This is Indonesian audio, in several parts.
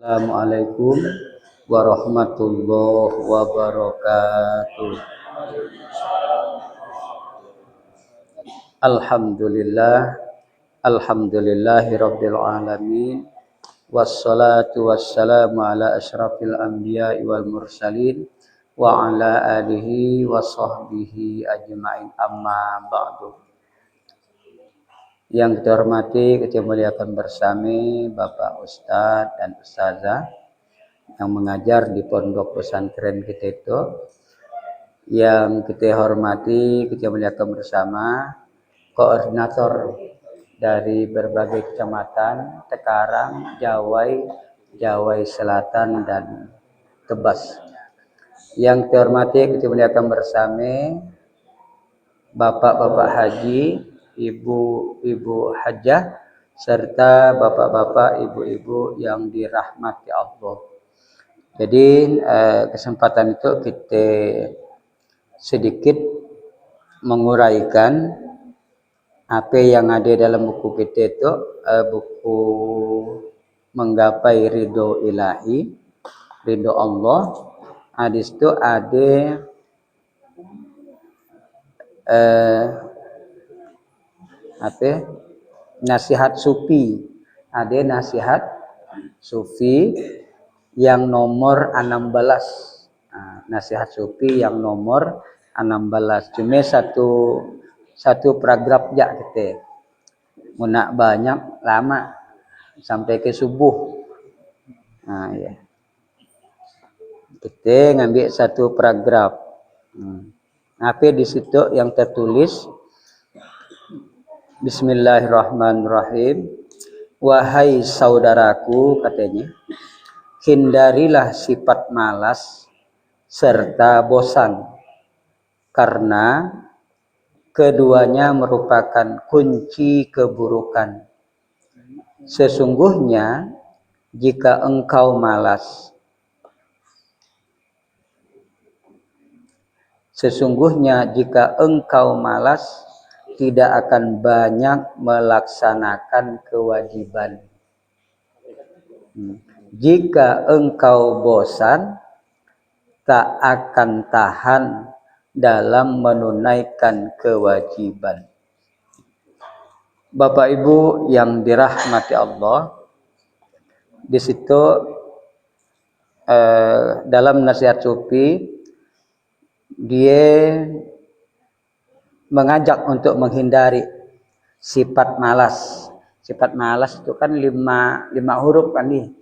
Assalamualaikum warahmatullahi wabarakatuh. Alhamdulillah, alhamdulillahirabbil alamin. Wassalatu wassalamu ala asyrafil anbiya'i wal mursalin wa ala alihi wa sahbihi ajma'in, amma ba'du. Yang kita hormati, kita muliakan bersama Bapak Ustadz dan Ustazah yang mengajar di pondok pesantren kita itu. Yang kita hormati, kita muliakan bersama koordinator dari berbagai kecamatan, Tekarang, Jawai, Jawai Selatan, dan Tebas. Yang kita hormati, kita muliakan bersama Bapak-bapak haji, ibu-ibu hajah, serta bapak-bapak, ibu-ibu yang dirahmati Allah. Jadi kesempatan itu kita sedikit menguraikan apa yang ada dalam buku kita itu, buku Menggapai Ridho Ilahi, Ridho Allah. Hadis itu ada nasihat sufi. Ada nasihat sufi yang nomor 16. Nasihat sufi yang nomor 16. Cuma satu paragraf aja kita. Munak banyak lama sampai ke subuh. Ya. Kita ngambil satu paragraf. Apa di situ yang tertulis? Bismillahirrahmanirrahim. Wahai saudaraku, katanya, hindarilah sifat malas serta bosan, karena keduanya merupakan kunci keburukan. Sesungguhnya jika engkau malas, tidak akan banyak melaksanakan kewajiban. Jika engkau bosan, tak akan tahan dalam menunaikan kewajiban. Bapak Ibu yang dirahmati Allah, di situ dalam nasihat sufi dia mengajak untuk menghindari sifat malas. Sifat malas itu kan lima huruf kan nih.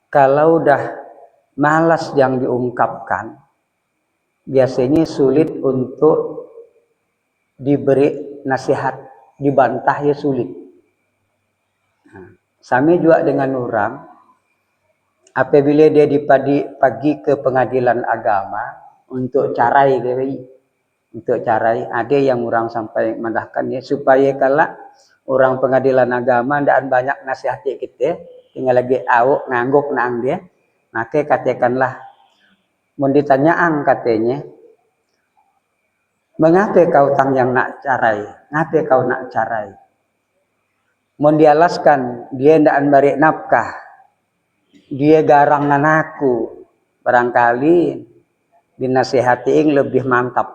Kalau udah malas yang diungkapkan, biasanya sulit untuk diberi nasihat, dibantah ya sulit. Sama juga dengan orang, apabila dia pagi ke pengadilan agama untuk carai, ada yang orang sampai mendahkan ya, supaya kalau orang pengadilan agama dan banyak nasihati kita, tinggal lagi awak ngangguk nang dia, maka katakanlah, mau ditanyaan katanya, mengapa kau tang yang nak carai? Ngapa kau nak carai? Mau dialaskan, dia ndak beri nafkah, dia garang anakku, barangkali dinasihatiin lebih mantap.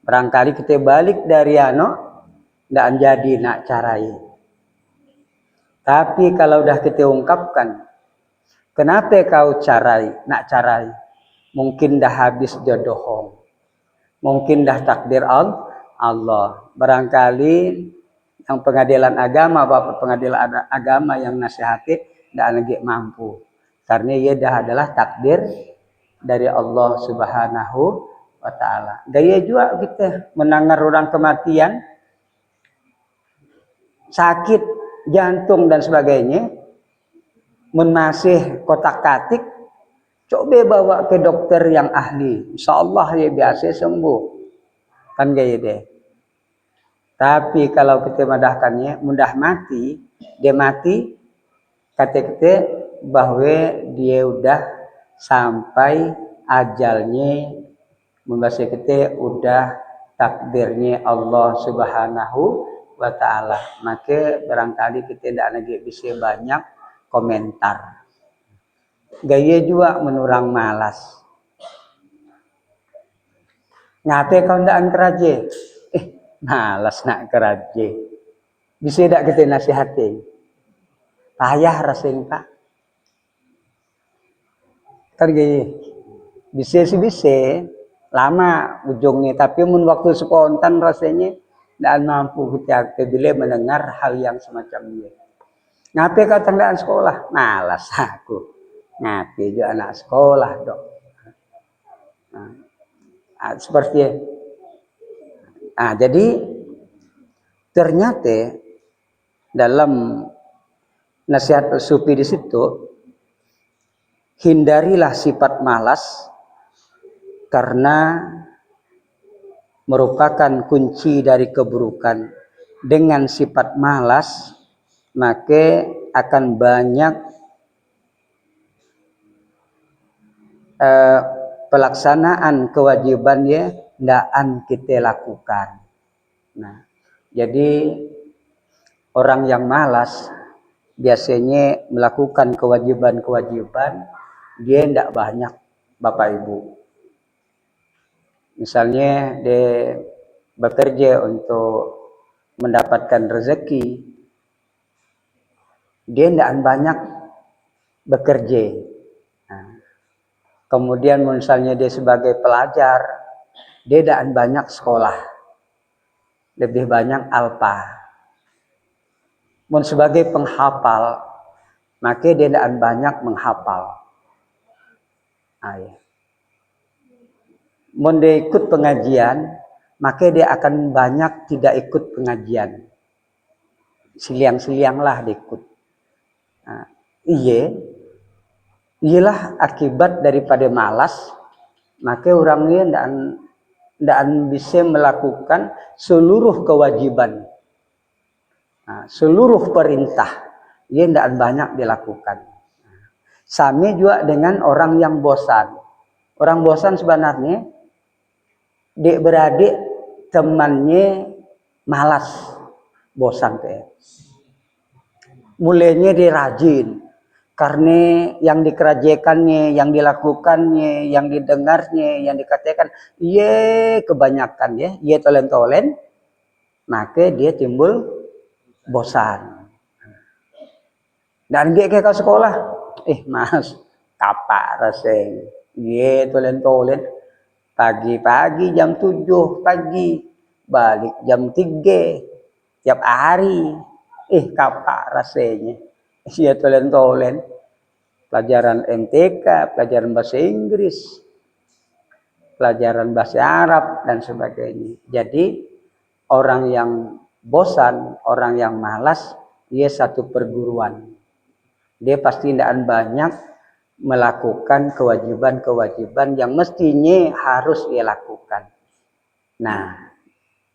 Barangkali kita balik dari ndak jadi nak carai. Tapi kalau udah kita ungkapkan, kenapa kau nak carai? Mungkin dah habis jodoh, mungkin dah takdir Allah. Barangkali yang pengadilan agama, bapak pengadilan agama yang nasihati ndak lagi mampu, karena ia dah adalah takdir dari Allah Subhanahu wa ta'ala. Gaya juga kita mendengar orang kematian, sakit jantung dan sebagainya, masih kotak-katik, coba bawa ke dokter yang ahli, insyaallah ya biasa sembuh, kan gaya deh. Tapi kalau kita madahkannya mudah mati, dia mati, kata kita bahwa dia udah sampai ajalnya, membaca kita udah takdirnya Allah Subhanahu wa ta'ala. Maka barangkali kita tidak lagi bisa banyak komentar. Gaya juga menurang malas. Ngate kau ndaan keraje? Malas nak keraje. Bisa tak kita nasihati? Payah rasanya Pak. Kan gaya. Bisa sih bisa. Lama ujungnya. Tapi mun waktu spontan rasanya dan mampu kita bila mendengar hal yang semacam ini. Ngapain kau tandaan sekolah? Malas aku. Ngapain juga anak sekolah dok. Nah, seperti jadi ternyata dalam nasihat Sufi di situ, hindarilah sifat malas karena merupakan kunci dari keburukan. Dengan sifat malas, maka akan banyak pelaksanaan kewajibannya ndaan kita lakukan. Nah, jadi orang yang malas biasanya melakukan kewajiban-kewajiban dia tidak banyak Bapak Ibu. Misalnya dia bekerja untuk mendapatkan rezeki, dia tidak banyak bekerja. Nah, kemudian misalnya dia sebagai pelajar, dia tidak banyak sekolah, lebih banyak alpa. Mun sebagai penghafal, maka dia tidak banyak menghafal. Mun dia ikut pengajian, maka dia akan banyak tidak ikut pengajian. Siliang-siliang lah dia ikut. Iyalah akibat daripada malas, maka orangnya tidak bisa melakukan seluruh kewajiban. Seluruh perintah dia tidak banyak dilakukan. Sama juga dengan orang yang bosan. Orang bosan sebenarnya adik-beradik temannya malas, bosan kayak. Mulainya dia rajin karena yang dikerjakannya, yang dilakukannya, yang didengarnya, yang dikatakan, kebanyakan ya, tolen-tolen, maka dia timbul bosan. Dan dia ke sekolah, mas, kapak rasanya, tolen-tolen, pagi-pagi jam 7 pagi, balik jam 3, tiap hari, kapak rasanya, tolen-tolen, pelajaran MTK, pelajaran bahasa Inggris, pelajaran bahasa Arab, dan sebagainya. Jadi, orang yang bosan, orang yang malas, dia satu perguruan. Dia pasti tidak banyak melakukan kewajiban-kewajiban yang mestinya harus dia lakukan. Nah,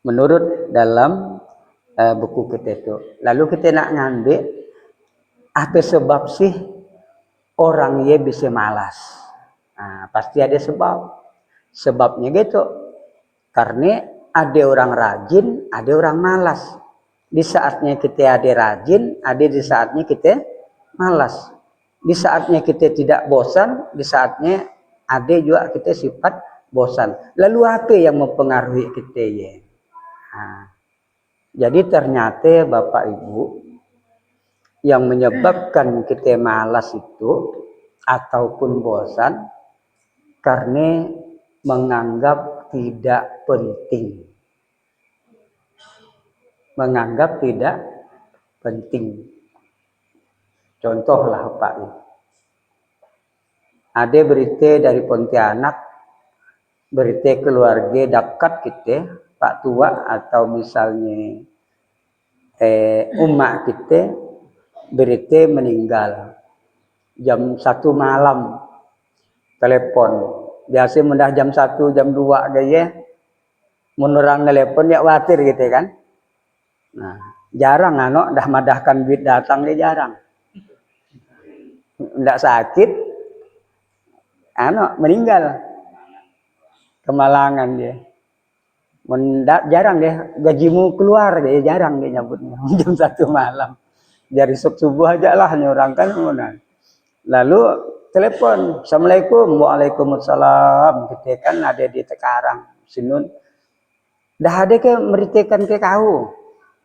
menurut dalam buku kita itu. Lalu kita nak ngambil, apa sebab sih orang dia bisa malas? Pasti ada sebab. Sebabnya gitu. Karena ada orang rajin, ada orang malas. Di saatnya kita ada rajin, ada di saatnya kita malas. Di saatnya kita tidak bosan, di saatnya ada juga kita sifat bosan. Lalu apa yang mempengaruhi kita ya? Jadi ternyata Bapak Ibu, yang menyebabkan kita malas itu ataupun bosan karena menganggap tidak penting. Menganggap tidak penting. Contohlah Pak, ada berita dari Pontianak, berita keluarga dekat kita, Pak tua atau misalnya umat kita, berita meninggal jam 1 malam, telepon. Biasa mudah jam 1, jam 2 gaya, menurang telepon ya khawatir gitu kan. Nah, jarang dah madahkan duit datang dia jarang. Nggak sakit, meninggal, kemalangan dia. Jarang deh gajimu keluar, dia jarang dia nyebutnya jam 1 malam. Dari subuh aja lah nyurangkan kemudian. Lalu telepon, Assalamualaikum, Waalaikumsalam. Kita kan ada di Tekarang, Sinun. Dah ada ke meritakan ke kau.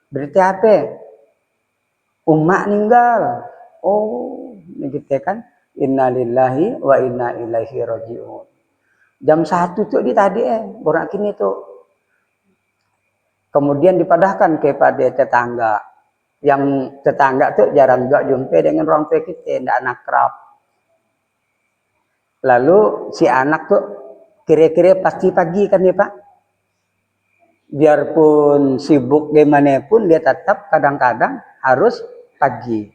Berita apa? Umak ninggal. Oh, ini kita kan innalillahi wa inna ilaihi rajiun. Jam 1 tuh di tadi borak kini tuh. Kemudian dipadahkan kepada tetangga. Yang tetangga tuh jarang juga jumpa dengan orang tua kita, tidak akrab. Lalu si anak tuh kira-kira pasti pagi kan ya Pak? Biarpun sibuk gimana pun dia tetap kadang-kadang harus pagi.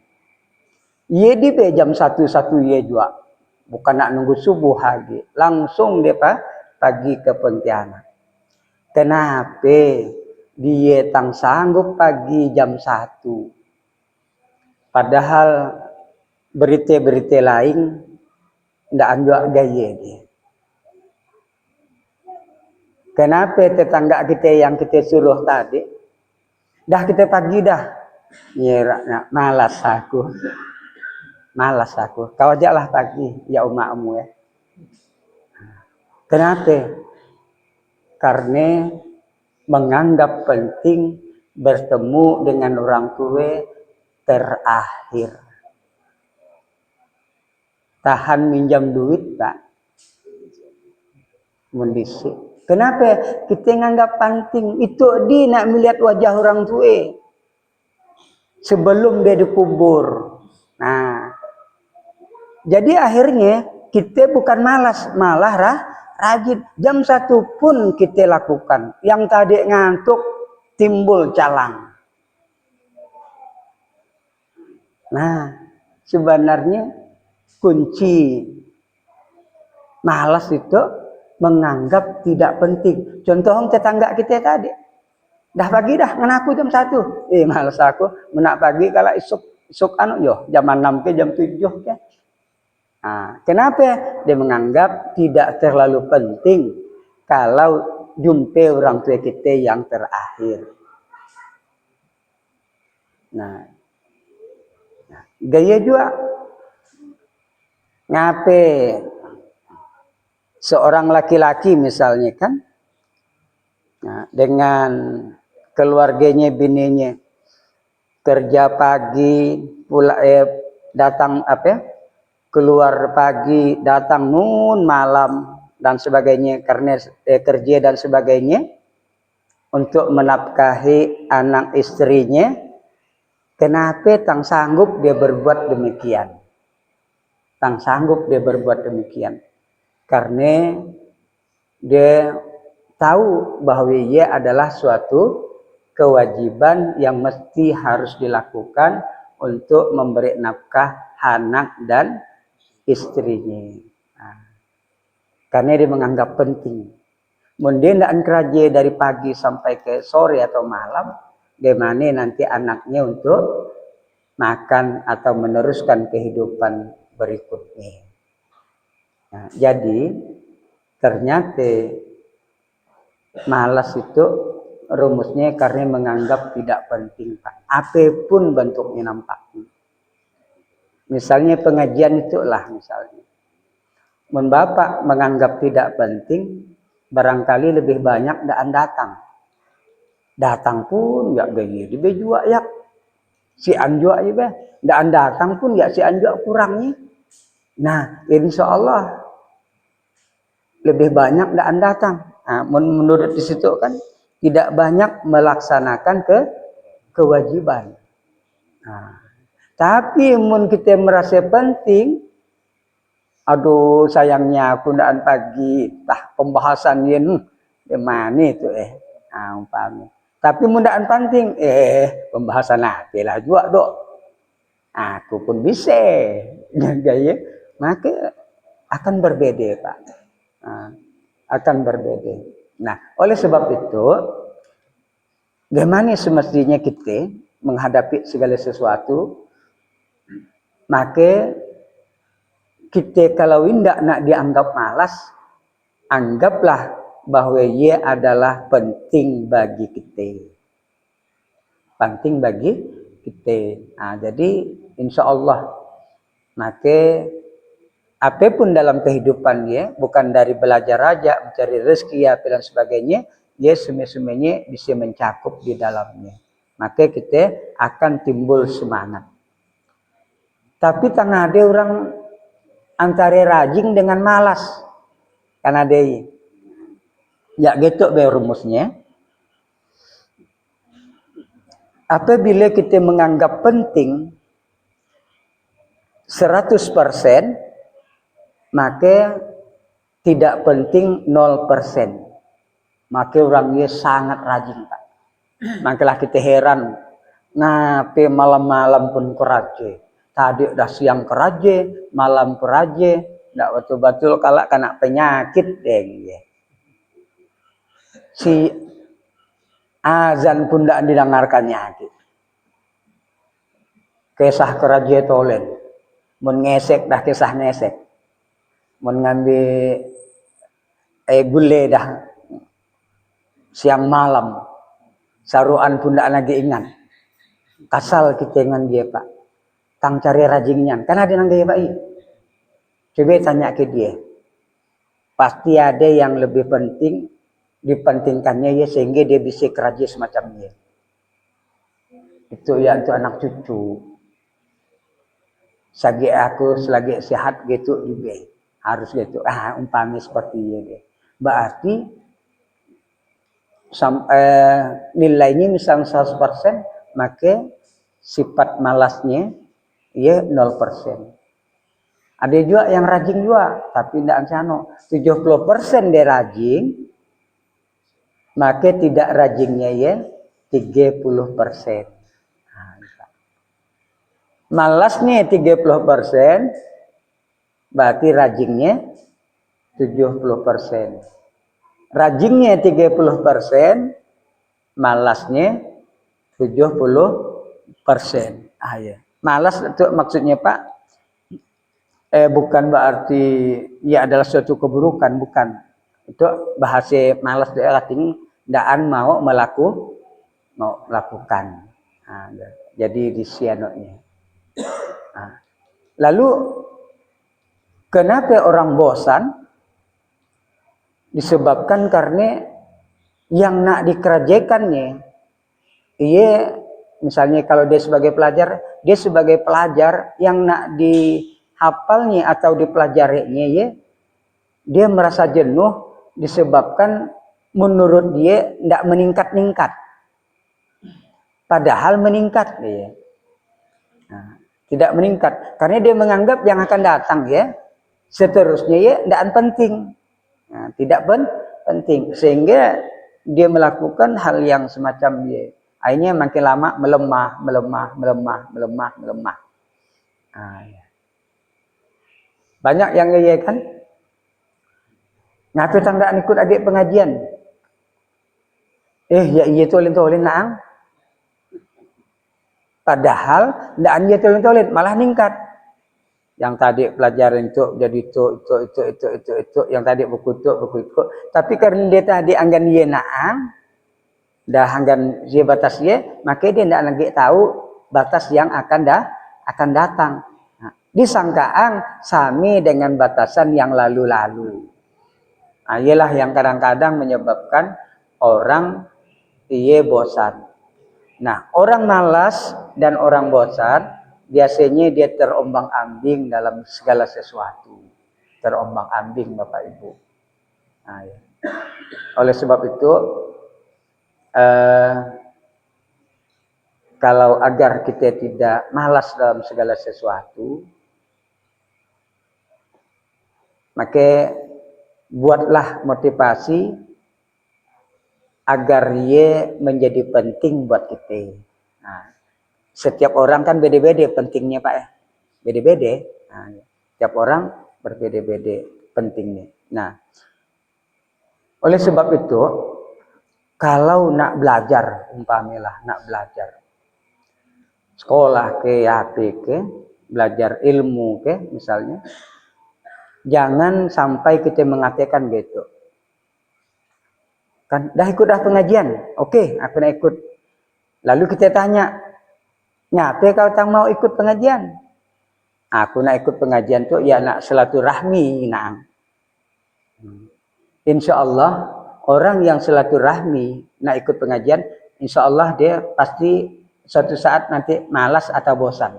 Ye di jam 1 ye juga. Bukan nak nunggu subuh lagi. Langsung dia pagi ke Pontianak. Kenapa dia tang sanggup pagi jam 1? Padahal berita-berita lain ndak anjak gaya dia. Kenapa tetangga kita yang kita suruh tadi? Dah kita pagi dah. Nyeraknya malas aku. Malas aku. Kau ajaklah pagi ya umakmu ya. Kenapa? Karena menganggap penting bertemu dengan orang tua terakhir. Tahan minjam duit Pak. Mendisik. Kenapa? Kita nganggap penting. Itu dia nak melihat wajah orang tua. Sebelum dia dikubur. Nah. Jadi akhirnya kita bukan malas. Malah rajin. Jam 1 pun kita lakukan. Yang tadi ngantuk timbul calang. Nah. Sebenarnya kunci malas itu menganggap tidak penting. Contoh tetangga kita tadi. Dah pagi dah, ngaku jam 1. Malas aku. Menak pagi kalau isuk anu yo, jam 6 ke jam 7 ke. Nah, kenapa? Dia menganggap tidak terlalu penting kalau jumpa orang tua kita yang terakhir. Nah gaya juga. Ngape seorang laki-laki misalnya kan, nah, dengan keluarganya, bininya kerja pagi, datang keluar pagi, datang malam dan sebagainya karena kerja dan sebagainya untuk menafkahi anak istrinya. Kenapa tang sanggup dia berbuat demikian? Tang sanggup dia berbuat demikian karena dia tahu bahwa ia adalah suatu kewajiban yang mesti harus dilakukan untuk memberi nafkah anak dan istrinya. Nah, karena dia menganggap penting. Mungkin tidak kerja dari pagi sampai ke sore atau malam, gimana nanti anaknya untuk makan atau meneruskan kehidupan berikutnya. Nah, jadi ternyata malas itu rumusnya karena menganggap tidak penting Pak. Apapun bentuknya nampaknya. Misalnya pengajian itulah misalnya. Bapak menganggap tidak penting, barangkali lebih banyak datang. Datang pun nggak gaya di bejua ya. Si anjua ya bah. Ndak datang pun nggak si anjua kurangnya. Nah, insya Allah lebih banyak ndak datang. Nah, menurut di situ kan tidak banyak melaksanakan kewajiban. Nah, tapi mun kita merasa penting, aduh sayangnya aku ndak pagi, tah pembahasan yen mana itu umpamanya. Tapi mun ndak penting, pembahasan lah juga dok. Aku pun bisa gaya, maka akan berbeda Pak. Nah, akan berbeda. Nah, oleh sebab itu, bagaimana semestinya kita menghadapi segala sesuatu, maka kita kalau tidak nak dianggap malas, anggaplah bahwa ia adalah penting bagi kita. Penting bagi kita. Jadi insya Allah maka apapun dalam kehidupan dia, bukan dari belajar aja, mencari rezeki dan sebagainya, dia semuanya bisa mencakup di dalamnya. Maka kita akan timbul semangat. Tapi tengah ada orang antara rajin dengan malas. Kan ada ya gitu be rumusnya. Apabila kita menganggap penting 100%, maka tidak penting 0%. Maka orangnya sangat rajin, Pak. Makalah kita heran, ngape malam-malam pun keraje. Tadi udah siang keraje, malam keraje, ndak betul-betul kalau kena penyakit deh. Si azan pun ndak didengarkannya. Kisah keraje tolen, mun ngesek dah kisah ngesek. Mun ngambil gule dah siang malam, saruan pun ndak lagi ingat. Kasal kita dengan dia, Pak. Tang cari rajinnya. Kan ada nang gaya, Pak. Coba tanya ke dia. Pasti ada yang lebih penting dipentingkannya ya, sehingga dia bisa kerja semacam dia. Itu ya untuk anak cucu. Selagi aku selagi sehat gitu juga harus gitu. Umpamanya seperti ini. Berarti nilainya misalnya 100%, maka sifat malasnya ya 0%. Ada juga yang rajin juga, tapi tidak ansano. 70% dia rajin, maka tidak rajinnya ya 30%. Malasnya 30%, berarti rajinnya 70%. Rajinnya 30%, malasnya 70%. Ya. Malas itu maksudnya, Pak, bukan berarti ya adalah suatu keburukan, bukan. Itu bahasa malas itu artinya daan mau melakukan. Jadi di sianoknya. Lalu kenapa orang bosan? Disebabkan karena yang nak dikerjakannya, ia misalnya kalau dia sebagai pelajar yang nak dihafalnya atau dipelajarinya ya, dia merasa jenuh disebabkan menurut dia tidak meningkat-ningkat. Padahal meningkat dia. Tidak meningkat karena dia menganggap yang akan datang ya seterusnya ya tidak penting. Tidak penting sehingga dia melakukan hal yang semacam dia. Akhirnya makin lama melemah. Ya. Banyak yang iya kan? Ngapa tanda ikut adik pengajian? Ya iya tolin naang. Padahal ndak dia tolin malah ningkat. Yang tadi pelajaran itu jadi itu, yang tadi buku itu. Tapi karena dia tadi anggan dia naang, dah anggan dia batas dia, maka dia ndak lagi tahu batas yang akan datang. Disangkaan sami dengan batasan yang lalu-lalu. Ialah yang kadang-kadang menyebabkan orang bosan. Nah, orang malas dan orang bosan biasanya dia terombang-ambing dalam segala sesuatu. Terombang-ambing Bapak Ibu. Ya. Oleh sebab itu, kalau agar kita tidak malas dalam segala sesuatu, maka buatlah motivasi agar ia menjadi penting buat kita. Setiap orang kan beda-beda pentingnya, Pak ya. Beda-beda. Setiap orang berbeda-beda pentingnya. Oleh sebab itu, kalau nak belajar, umpamilah nak belajar sekolah ke belajar ilmu misalnya, jangan sampai kita mengatakan gitu. Kan dah ikut pengajian, oke, aku nak ikut. Lalu kita tanya, Ngapain kau tang mau ikut pengajian? Aku nak ikut pengajian tuh ya nak silaturahmi, nah. Insya Allah orang yang silaturahmi nak ikut pengajian, insya Allah dia pasti suatu saat nanti malas atau bosan.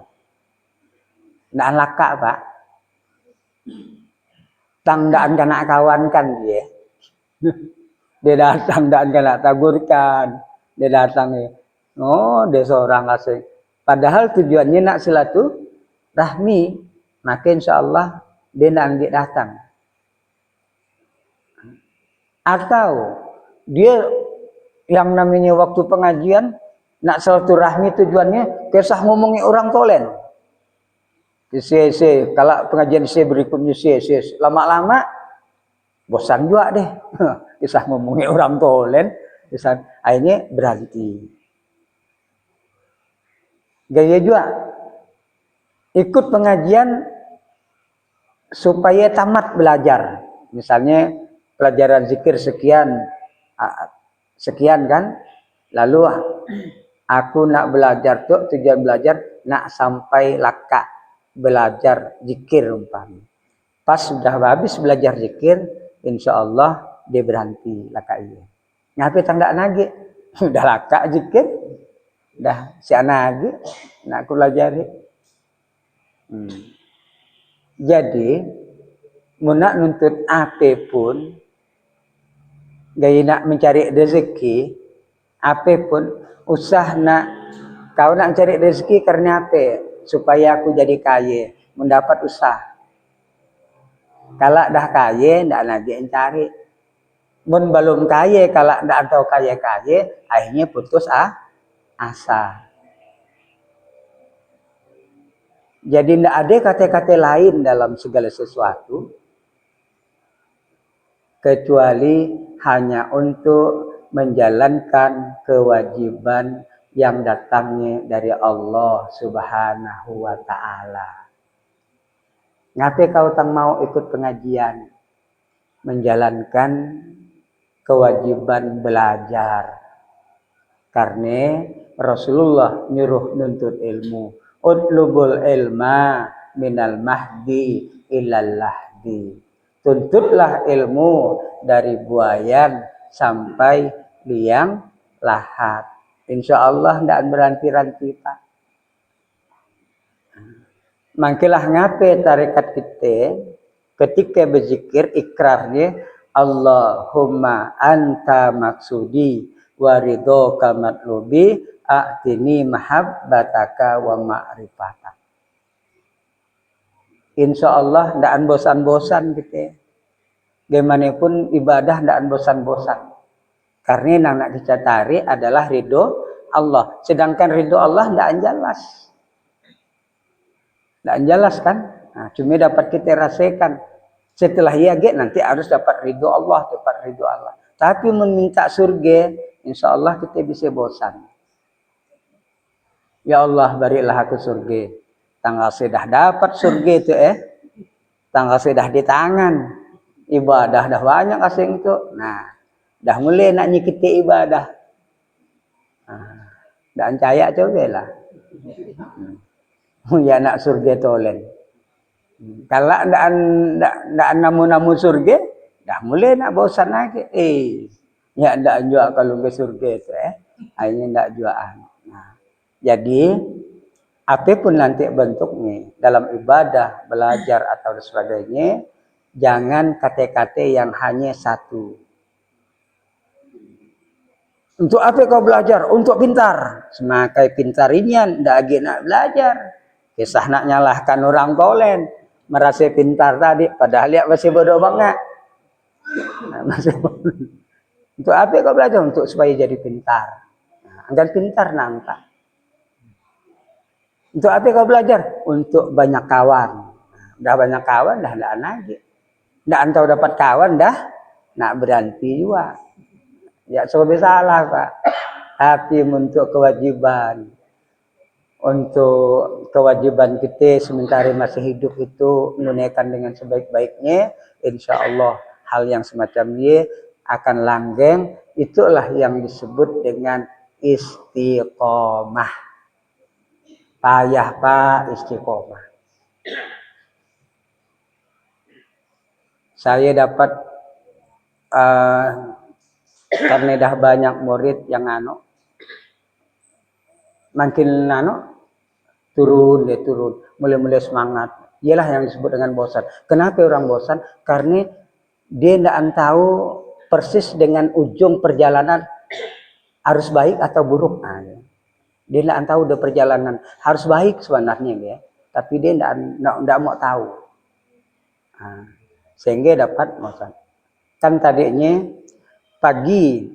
Nggak laka pak, tangdaan kena kawan kan dia. Dia datang dan kena tagurkan, dia datang oh dia seorang asing. Padahal tujuannya nak silaturahmi, maka insya Allah dia nanti datang. Atau dia yang namanya waktu pengajian nak silaturahmi tujuannya kisah ngomongi orang tolen. Kalau pengajian berikutnya lama-lama bosan juga deh. Kisah ngomongi orang tolen, kisah akhirnya berhenti. Gaya juga ikut pengajian supaya tamat belajar. Misalnya pelajaran zikir sekian kan, lalu aku nak belajar tuh tujuan belajar nak sampai laka belajar zikir umpamanya. Pas sudah habis belajar zikir, insya Allah dia berhenti laka iya. Ngapain tanda nage? Udah laka zikir, udah si anage nak aku pelajari. Jadi nak nuntut apa pun, gaya nak mencari rezeki, apa pun usah nak kau nak cari rezeki karena apa? Supaya aku jadi kaya, mendapat usaha. Kalau dah kaya, ndak lagi yang cari. Mun belum kaya, kalau ndak tahu kaya, akhirnya putus asa. Jadi ndak ada kata-kata lain dalam segala sesuatu kecuali hanya untuk menjalankan kewajiban yang datangnya dari Allah Subhanahu wa ta'ala. Ngapain kau tang mau ikut pengajian? Menjalankan kewajiban belajar. Karena Rasulullah nyuruh nuntut ilmu. Utlubul ilma minal mahdi ilal lahdi. Tuntutlah ilmu dari buayan sampai liang lahat. Insya Allah tidak berhenti-henti pak. Mangkilah ngape tarekat kita ketika berzikir ikrarnya Allahumma anta maksudi waridhoka matlubi a'tini mahabbataka wa ma'rifataka. Insya Allah tidak bosan-bosan kita. Bagaimanapun ibadah tidak bosan-bosan. Karena yang nak kita cari adalah ridho Allah. Sedangkan ridho Allah tidak jelas. Tidak jelas kan? Nah, cuma dapat kita rasakan. Setelah ia nanti harus dapat ridho Allah, Tapi meminta surga, insya Allah kita bisa bosan. Ya Allah, berilah aku surga. Tanggal sudah dapat surga itu tanggal sudah di tangan. Ibadah dah banyak asing itu. Nah, dah mulai nak nyikiti ibadah. Dan caya coba lah. Ya nak surga tolen. Kalau ndak namu surga, dah mulai nak bosan lagi. Ya ndak jual kalau ke surga itu akhirnya ndak jualan. Nah, jadi apapun nanti bentuknya dalam ibadah, belajar atau sebagainya, jangan kata-kata yang hanya satu. Untuk apa kau belajar? Untuk pintar. Semakai pintar ini ndak lagi nak belajar. Kisah nak nyalahkan orang tolen. Merasa pintar tadi, padahal dia masih bodoh banget. Masih bodoh. Untuk apa kau belajar? Untuk supaya jadi pintar. Agar pintar nampak. Untuk apa kau belajar? Untuk banyak kawan. Dah banyak kawan, dah tidak lagi. Tidak entah dapat kawan, dah nak berhenti juga. Ya sebab salah pak. Tapi untuk kewajiban. Untuk kewajiban kita sementara masih hidup itu menunaikan dengan sebaik-baiknya, insya Allah hal yang semacam ini akan langgeng. Itulah yang disebut dengan istiqomah. Payah Pak istiqomah. Saya dapat karena dah banyak murid yang makin turun, mulai semangat. Ialah yang disebut dengan bosan. Kenapa orang bosan? Karena dia tidak tahu persis dengan ujung perjalanan harus baik atau buruk. Dia tidak tahu udah perjalanan harus baik sebenarnya dia, tapi dia tidak mau tahu. Sehingga dapat bosan. Kan tadinya pagi,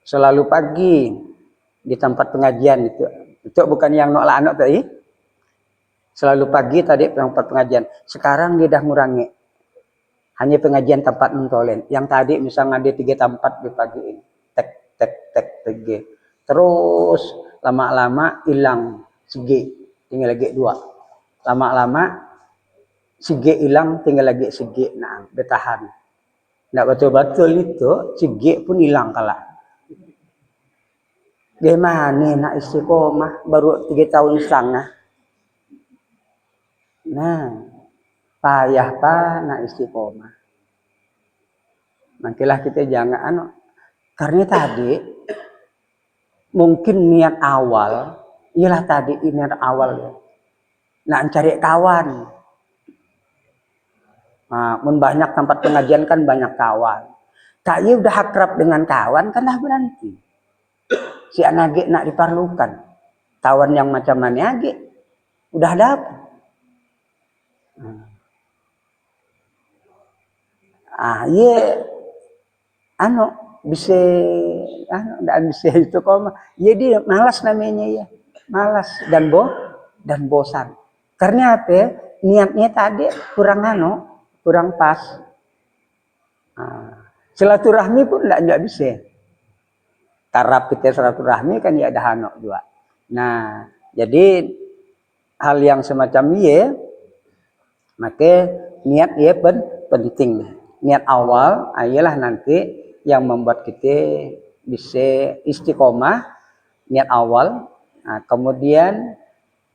selalu pagi di tempat pengajian itu bukan yang nolak anak tadi. Selalu pagi tadi tempat pengajian. Sekarang dia dah ngurangi. Hanya pengajian tempat nontolen. Yang tadi misalnya dia 3 tempat di pagi ini. Tek. Terus lama-lama hilang segi. Tinggal lagi 2. Lama-lama segi hilang tinggal lagi segi. Nah, bertahan. Nggak betul-betul itu segi pun hilang kalah. Gimana nak istiqomah baru 3 tahun setengah. Nah, payah Pak nak istiqomah. Nantilah kita jangan karena tadi mungkin niat awal, ialah tadi niat awal ya. Nak cari kawan. Mun banyak tempat pengajian kan banyak kawan. Kaya udah akrab dengan kawan kan dah berhenti. Si anak nak diperlukan. Kawan yang macam mana age udah dapat. Ye bisa ndak bisa itu kok. Jadi malas namanya ya. Malas dan bosan. Karena apa? Niatnya tadi kurang kurang pas. Silaturahmi pun ndak bisa. Tarap kita silaturahmi kan ya ada juga. Nah, jadi hal yang semacam ini maka niat ya penting. Niat awal ialah nanti yang membuat kita bisa istiqomah. Niat awal. Kemudian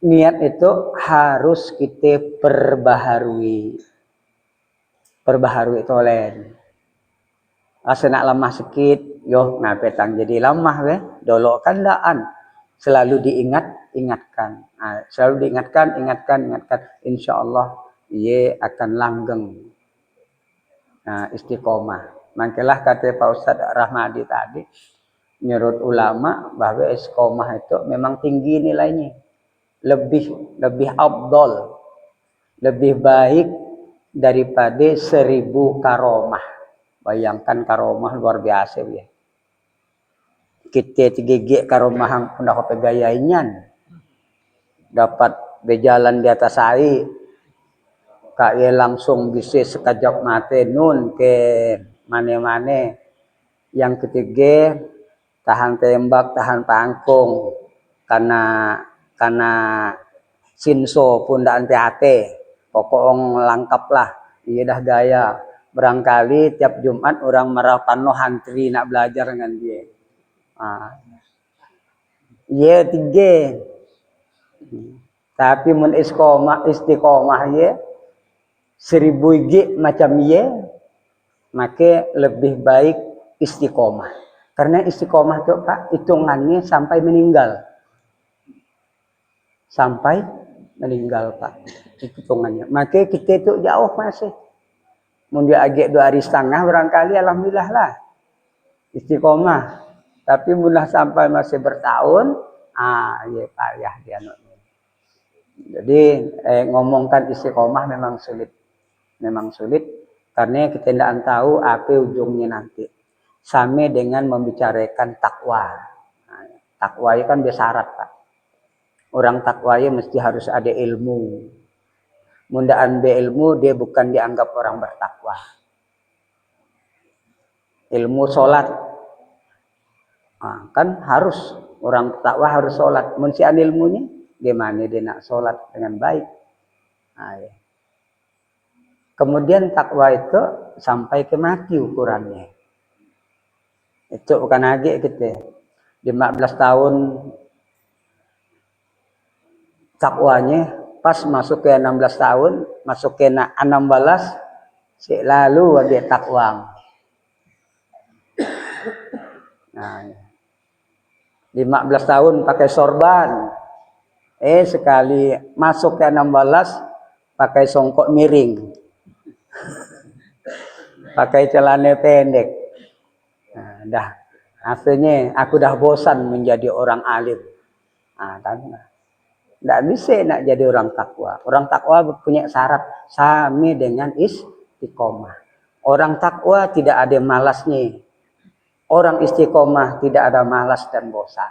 niat itu harus kita perbaharui. Perbaharui itu lain. Nak lemah sikit, petang jadi lemah dolok kandaan. Selalu ingatkan. Selalu ingatkan. Insya Allah ia akan langgeng. Istiqomah. Makalah kata Pak Ustadz Rahmadi tadi, menurut ulama bahwa istiqomah itu memang tinggi nilainya. Lebih afdol. Lebih baik daripada 1000 karomah. Bayangkan karomah luar biasa ya. Kita 3G karomah yang pernah kepegayainyan. Dapat berjalan di atas air. Kaya langsung bisa sekejap mata nun ke mana-mana. Yang ketiga tahan tembak, tahan pangkung. Karena sinso pun dak hati-hati. Pokok lengkap lah. Iya dah gaya. Barangkali tiap Jumat orang merapan hantri nak belajar dengan dia. Iya 3. Tapi mun istiqomah ya 1000 g macam ya, maka lebih baik istiqomah. Karena istiqomah itu Pak hitungannya sampai meninggal. Sampai meninggal Pak hitungannya. Maka kita itu jauh masih. Mun dia agak 2 hari setengah barangkali alhamdulillah lah istiqomah. Tapi mudah sampai masih bertahun, ya payah dia. Jadi ngomongkan istiqomah memang sulit. Memang sulit karena kita tidak tahu apa ujungnya nanti. Sama dengan membicarakan takwa. Takwa itu kan bersyarat Pak. Orang takwa mesti harus ada ilmu. Mundaan beilmu dia bukan dianggap orang bertakwa. Ilmu sholat. Kan harus orang takwa harus sholat. Munsian ilmunya gimana dia nak sholat dengan baik. Ya. Kemudian takwa itu sampai ke mati ukurannya. Itu bukan lagi kita. 15 tahun takwanya pas masuk ke 16 tahun, masuk ke 16, si lalu dia takwa. Nah, 15 tahun pakai sorban. Sekali masuk ke 16 pakai songkok miring. Pakai celana pendek. Nah, dah. Akhirnya aku dah bosan menjadi orang alim. Nah, kan. Tidak bisa nak jadi orang takwa. Orang takwa punya syarat sami dengan istiqomah. Orang takwa tidak ada malasnya. Orang istiqomah tidak ada malas dan bosan.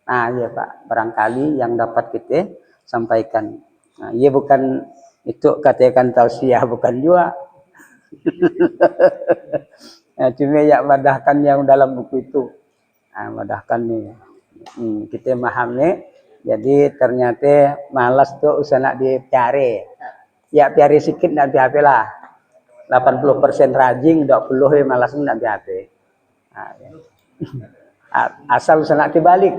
Nah, ya Pak, barangkali yang dapat kita sampaikan. Nah, ia bukan itu katakan tausiah, bukan juga. Nah, cuma ya madahkan yang dalam buku itu. Nah, madahkan nih. Kita memahami. Jadi ternyata malas tuh usah nak dicari. Ya piari sikit nak dihape lah. 80% rajin, 20 malas nak dihape. Nah, ya. Asal usah nak dibalik.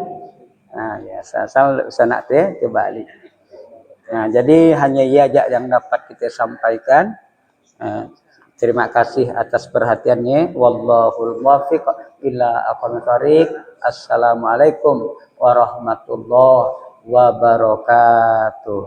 Nah, ya asal usah nak dibalik. Nah, jadi hanya ia yang dapat kita sampaikan. Terima kasih atas perhatiannya. Wallahul muwaffiq ila aqwamit thoriq. Assalamualaikum warahmatullahi wabarakatuh.